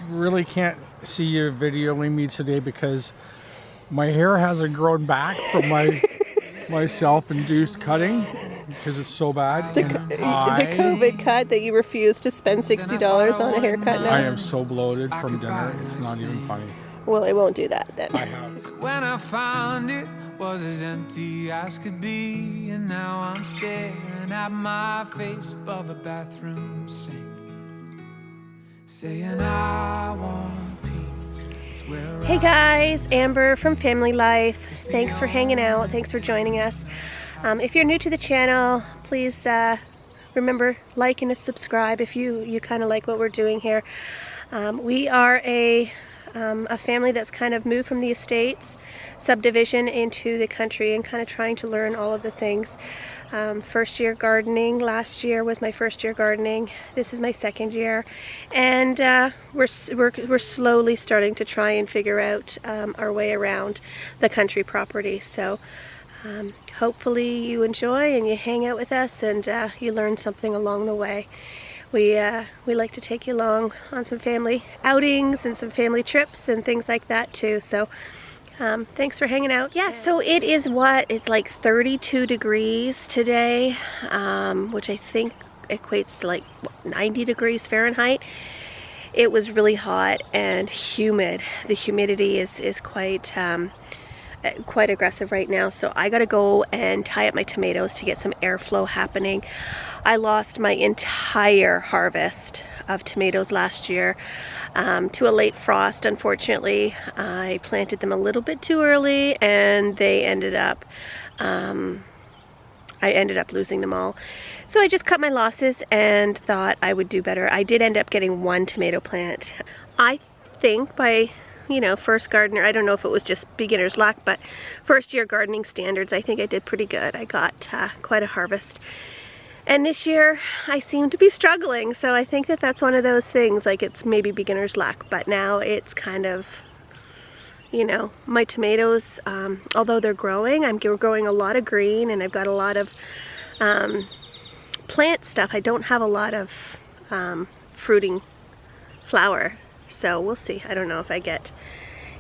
really can't see you videoing me today because my hair hasn't grown back from my self-induced cutting because it's so bad. The COVID cut that you refused to spend $60 on a haircut now? I am so bloated from dinner, it's not even funny. Well, it won't do that then. I have. When I found it was as empty as could be, and now I'm staring at my face above a bathroom sink, saying I want peace. Hey guys, Amber from Family Life. Thanks for hanging out. Thanks for joining us. If you're new to the channel, please remember like and subscribe if you kind of like what we're doing here. We are a family that's kind of moved from the estates subdivision into the country and kind of trying to learn all of the things. First year gardening. Last year was my first year gardening. This is my second year, and we're slowly starting to try and figure out our way around the country property. So hopefully you enjoy and you hang out with us and you learn something along the way. We like to take you along on some family outings and some family trips and things like that too. So thanks for hanging out. Yeah, so it is it's like 32 degrees today, which I think equates to like 90 degrees Fahrenheit. It was really hot and humid. The humidity is quite aggressive right now, so I gotta go and tie up my tomatoes to get some airflow happening. I lost my entire harvest of tomatoes last year to a late frost. Unfortunately, I planted them a little bit too early, and they ended up I ended up losing them all. So I just cut my losses and thought I would do better. I did end up getting one tomato plant. I think by first gardener, I don't know if it was just beginner's luck, but first year gardening standards, I think I did pretty good. I got quite a harvest. And this year I seem to be struggling, so I think that's one of those things, like it's maybe beginner's luck, but now it's kind of, my tomatoes, although they're growing, I'm growing a lot of green, and I've got a lot of plant stuff. I don't have a lot of fruiting flower. So we'll see. I don't know if I get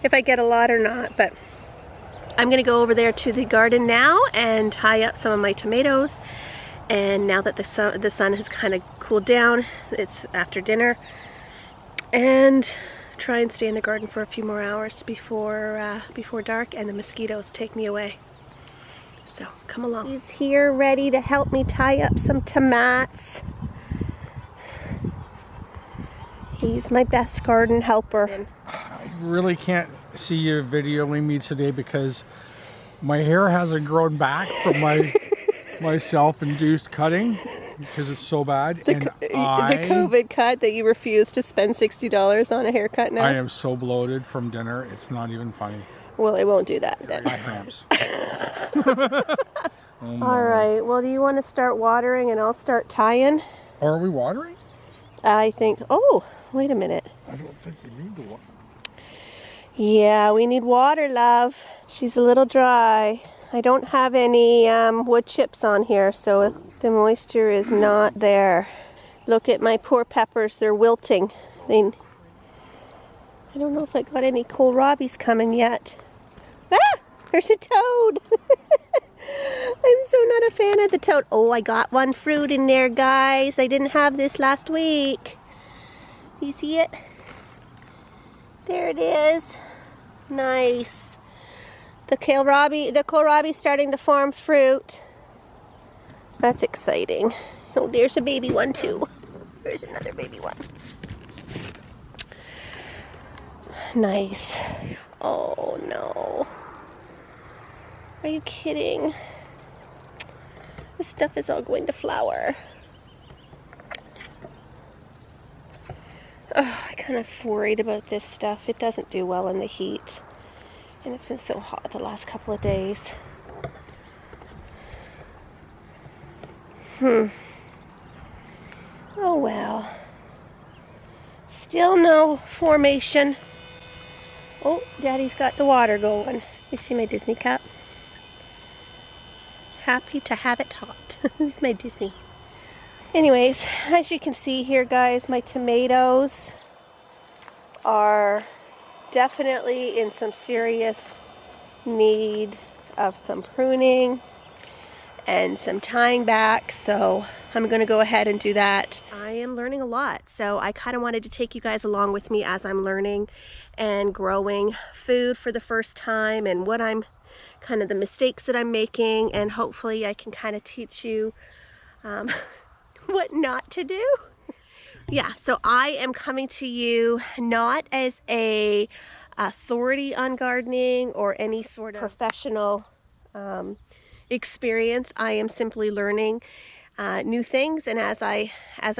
a lot or not, but I'm gonna go over there to the garden now and tie up some of my tomatoes. And now that the sun has kind of cooled down, it's after dinner, and try and stay in the garden for a few more hours before dark and the mosquitoes take me away. So come along. He's here ready to help me tie up some tomatoes. He's my best garden helper. I really can't see you videoing me today because my hair hasn't grown back from my self-induced cutting because it's so bad. The COVID cut that you refused to spend $60 on a haircut now? I am so bloated from dinner, it's not even funny. Well, it won't do that then. My cramps. All right, well, do you want to start watering and I'll start tying? Are we watering? I think, oh, wait a minute. I don't think we need to water. Yeah, we need water, love. She's a little dry. I don't have any wood chips on here, so the moisture is not there. Look at my poor peppers, they're wilting. I don't know if I got any kohlrabies coming yet. Ah, there's a toad. I'm so not a fan of the toad. Oh, I got one fruit in there, guys. I didn't have this last week. You see it? There it is. Nice. The kohlrabi's starting to form fruit. That's exciting. Oh, there's a baby one too. There's another baby one. Nice. Oh no. Are you kidding? This stuff is all going to flower. Oh, I'm kind of worried about this stuff. It doesn't do well in the heat. And it's been so hot the last couple of days. Oh well. Still no formation. Oh, Daddy's got the water going. You see my Disney cup? Happy to have it hot. This is my Disney. Anyways, as you can see here, guys, my tomatoes are definitely in some serious need of some pruning and some tying back, so I'm going to go ahead and do that. I am learning a lot, so I kind of wanted to take you guys along with me as I'm learning and growing food for the first time, and what I'm kind of the mistakes that I'm making, and hopefully I can kind of teach you what not to do. Yeah, so I am coming to you not as a authority on gardening or any sort of professional experience. I am simply learning new things, and as I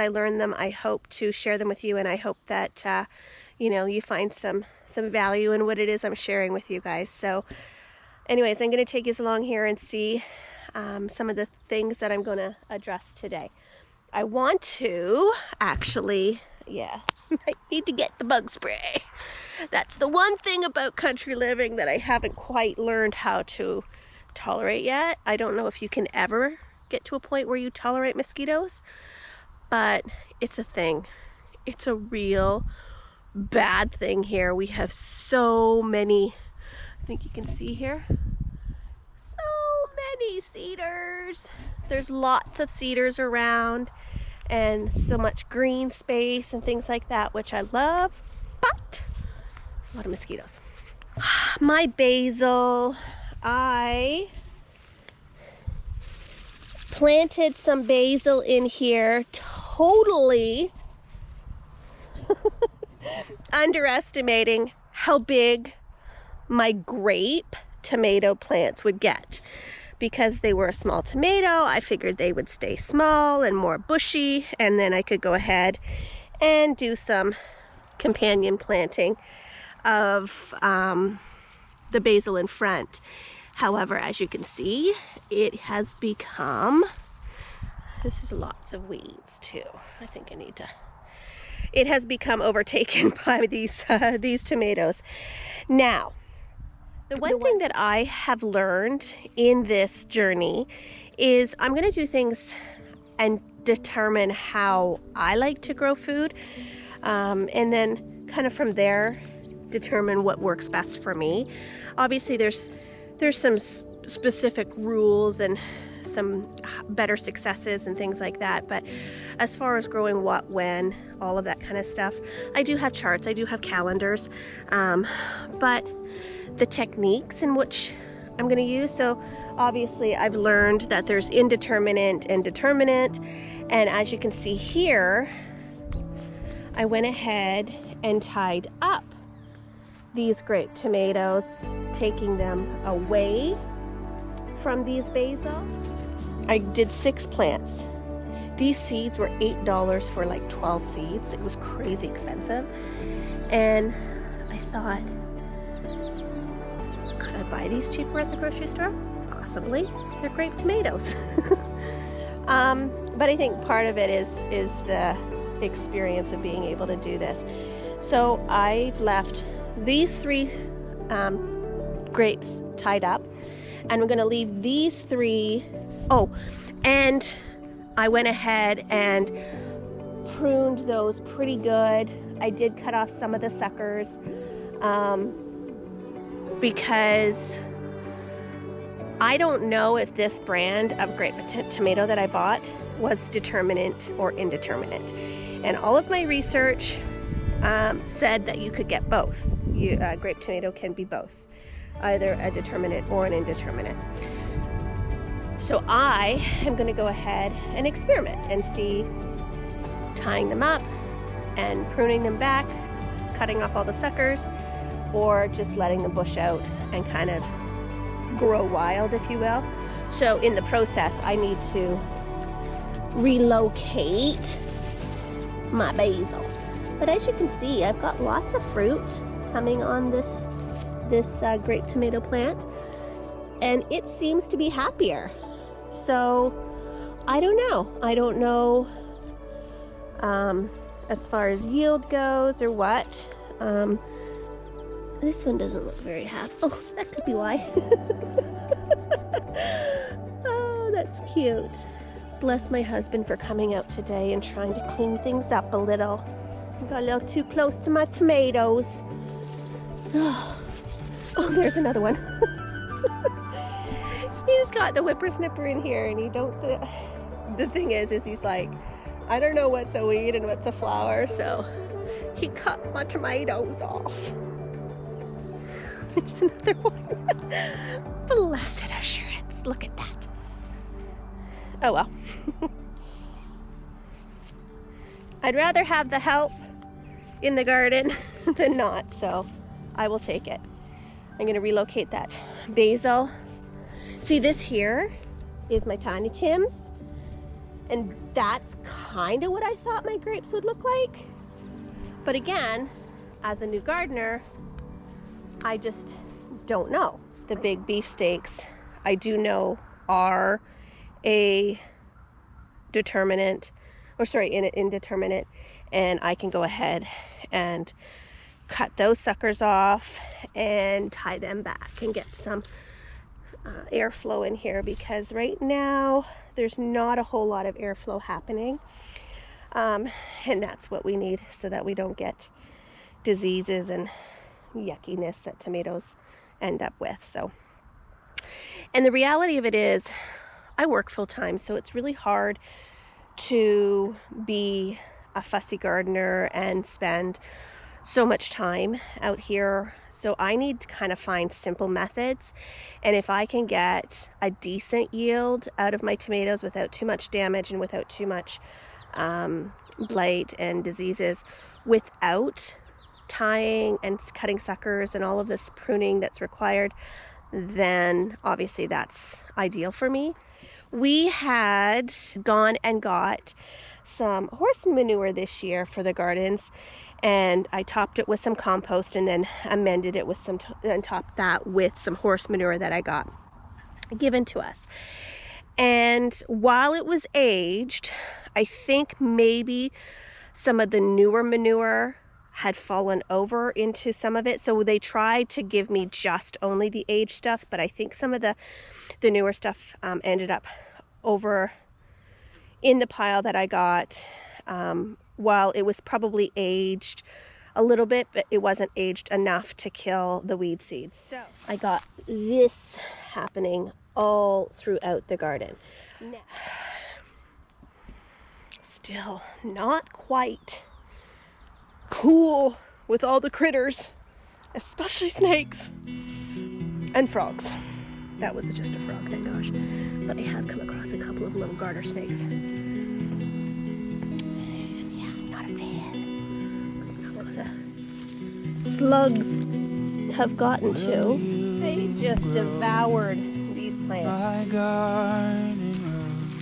learn them, I hope to share them with you, and I hope that you know, you find some value in what it is I'm sharing with you guys. So anyways, I'm going to take you along here and see some of the things that I'm going to address today. I want to actually, yeah, I need to get the bug spray. That's the one thing about country living that I haven't quite learned how to tolerate yet. I don't know if you can ever get to a point where you tolerate mosquitoes, but it's a thing. It's a real bad thing here. We have so many, I think you can see here, so many cedars. There's lots of cedars around and so much green space and things like that, which I love, but a lot of mosquitoes. My basil, I planted some basil in here, totally underestimating how big my grape tomato plants would get. Because they were a small tomato, I figured they would stay small and more bushy, and then I could go ahead and do some companion planting of the basil in front. However, as you can see, it has become, this is lots of weeds too. I think I need to, it has become overtaken by these tomatoes. Now, the one thing that I have learned in this journey is I'm going to do things and determine how I like to grow food, and then kind of from there determine what works best for me. Obviously there's some specific rules and some better successes and things like that, but as far as growing what, when, all of that kind of stuff, I do have charts, I do have calendars, but the techniques in which I'm going to use, so obviously I've learned that there's indeterminate and determinate, and as you can see here, I went ahead and tied up these grape tomatoes, taking them away from these basil. I did 6 plants. These seeds were $8 for like 12 seeds. It was crazy expensive, and I thought, could I buy these cheaper at the grocery store? Possibly. They're grape tomatoes. But I think part of it is the experience of being able to do this. So I've left these 3 grapes tied up, and I'm going to leave these 3. Oh, and I went ahead and pruned those pretty good. I did cut off some of the suckers because I don't know if this brand of grape tomato that I bought was determinate or indeterminate. And all of my research said that you could get both. Grape tomato can be both, either a determinate or an indeterminate. So I am going to go ahead and experiment and see, tying them up and pruning them back, cutting off all the suckers, or just letting them bush out and kind of grow wild, if you will. So in the process, I need to relocate my basil. But as you can see, I've got lots of fruit coming on this grape tomato plant, and it seems to be happier. So I don't know as far as yield goes or what. This one doesn't look very happy. Oh, that could be why. Oh, that's cute. Bless my husband for coming out today and trying to clean things up a little. Got a little too close to my tomatoes. Oh, there's another one. He's got the whippersnapper in here, and he don't. The thing is he's like, I don't know what's a weed and what's a flower, so he cut my tomatoes off. There's another one. Blessed assurance. Look at that. Oh well. I'd rather have the help in the garden than not, so I will take it. I'm going to relocate that basil. See, this here is my Tiny Tims, and that's kind of what I thought my grapes would look like. But again, as a new gardener, I just don't know. The big beefsteaks, I do know, are a determinant, or sorry, an indeterminate, and I can go ahead and cut those suckers off and tie them back and get some airflow in here, because right now there's not a whole lot of airflow happening, and that's what we need so that we don't get diseases and yuckiness that tomatoes end up with. So, and the reality of it is I work full time, so it's really hard to be a fussy gardener and spend so much time out here. So I need to kind of find simple methods, and if I can get a decent yield out of my tomatoes without too much damage and without too much blight and diseases, without tying and cutting suckers and all of this pruning that's required, then obviously that's ideal for me. We had gone and got some horse manure this year for the gardens, and I topped it with some compost and then amended it with some and topped that with some horse manure that I got given to us. And while it was aged, I think maybe some of the newer manure had fallen over into some of it, so they tried to give me just only the aged stuff, but I think some of the newer stuff ended up over in the pile that I got. While it was probably aged a little bit, but it wasn't aged enough to kill the weed seeds. So I got this happening all throughout the garden. Now, still not quite cool with all the critters, especially snakes and frogs. That was just a frog, thank gosh. But I have come across a couple of little garter snakes. Slugs have gotten to. They just devoured these plants. My garden road,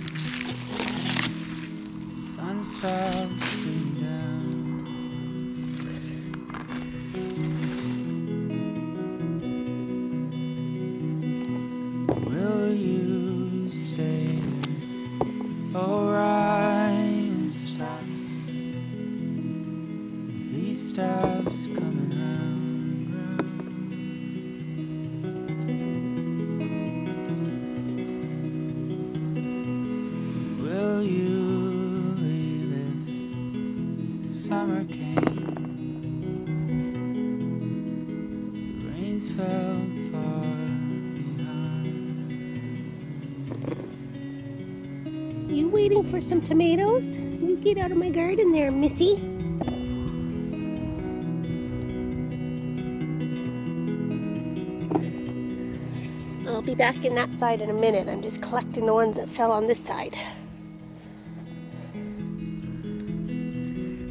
sun's falling down. Will you stay? Orion stops. These steps coming round. Will you leave if summer came? The rains fell far behind. You waiting for some tomatoes? You get out of my garden there, Missy. I'll be back in that side in a minute. I'm just collecting the ones that fell on this side.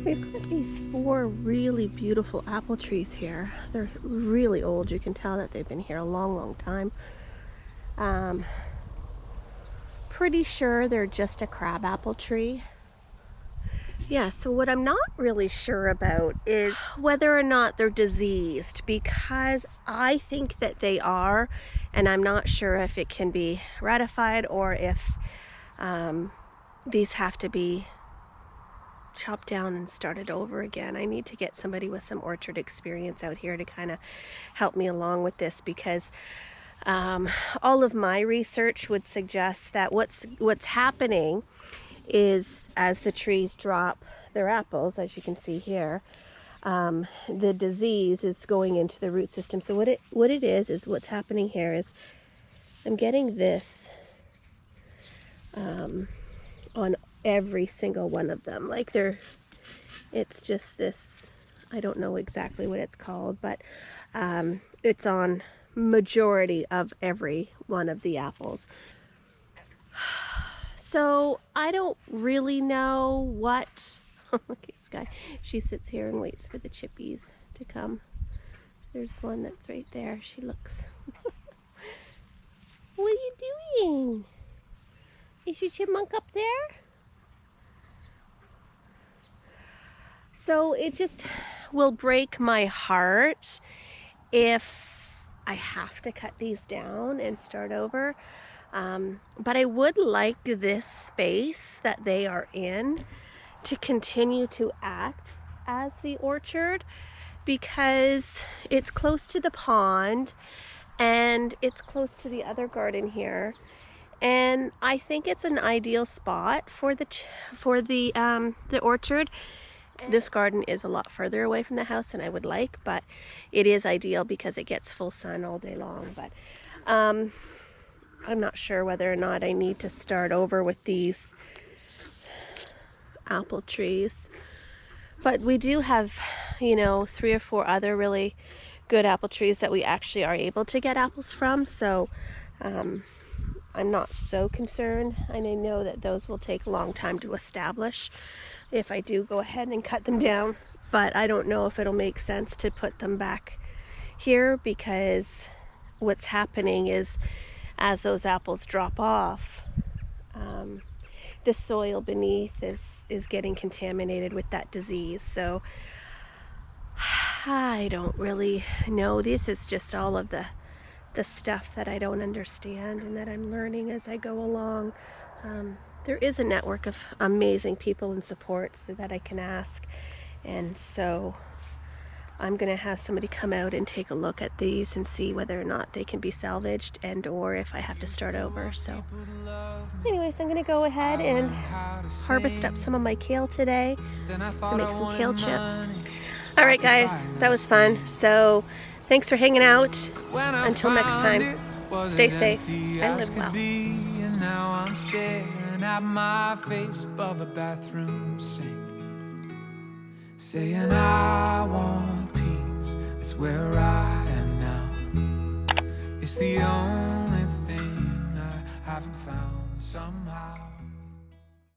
We've got these 4 really beautiful apple trees here. They're really old. You can tell that they've been here a long, long time. Pretty sure they're just a crabapple tree. Yeah, so what I'm not really sure about is whether or not they're diseased, because I think that they are, and I'm not sure if it can be ratified or if these have to be chopped down and started over again. I need to get somebody with some orchard experience out here to kind of help me along with this, because all of my research would suggest that what's happening is, as the trees drop their apples, as you can see here. The disease is going into the root system. So what it is what's happening here is I'm getting this on every single one of them. Like it's just this, I don't know exactly what it's called, but it's on majority of every one of the apples. So I don't really know what, look at Sky, she sits here and waits for the chippies to come. There's one that's right there, she looks. What are you doing? Is your chipmunk up there? So it just will break my heart if I have to cut these down and start over. But I would like this space that they are in to continue to act as the orchard, because it's close to the pond and it's close to the other garden here. And I think it's an ideal spot for the orchard. This garden is a lot further away from the house than I would like, but it is ideal because it gets full sun all day long. But I'm not sure whether or not I need to start over with these apple trees. But we do have, 3 or 4 other really good apple trees that we actually are able to get apples from. So I'm not so concerned. And I know that those will take a long time to establish if I do go ahead and cut them down. But I don't know if it'll make sense to put them back here, because what's happening is as those apples drop off, the soil beneath is getting contaminated with that disease. So I don't really know. This is just all of the stuff that I don't understand and that I'm learning as I go along. There is a network of amazing people and supports that I can ask, and so I'm gonna have somebody come out and take a look at these and see whether or not they can be salvaged and or if I have to start over. So anyways, I'm gonna go ahead and harvest up some of my kale today and make some kale chips. All right guys, that was fun. So thanks for hanging out. Until next time, stay safe and live well. And now I'm staring at my face above a bathroom sink, saying I want peace. It's where I am now. It's the only thing I haven't found somehow.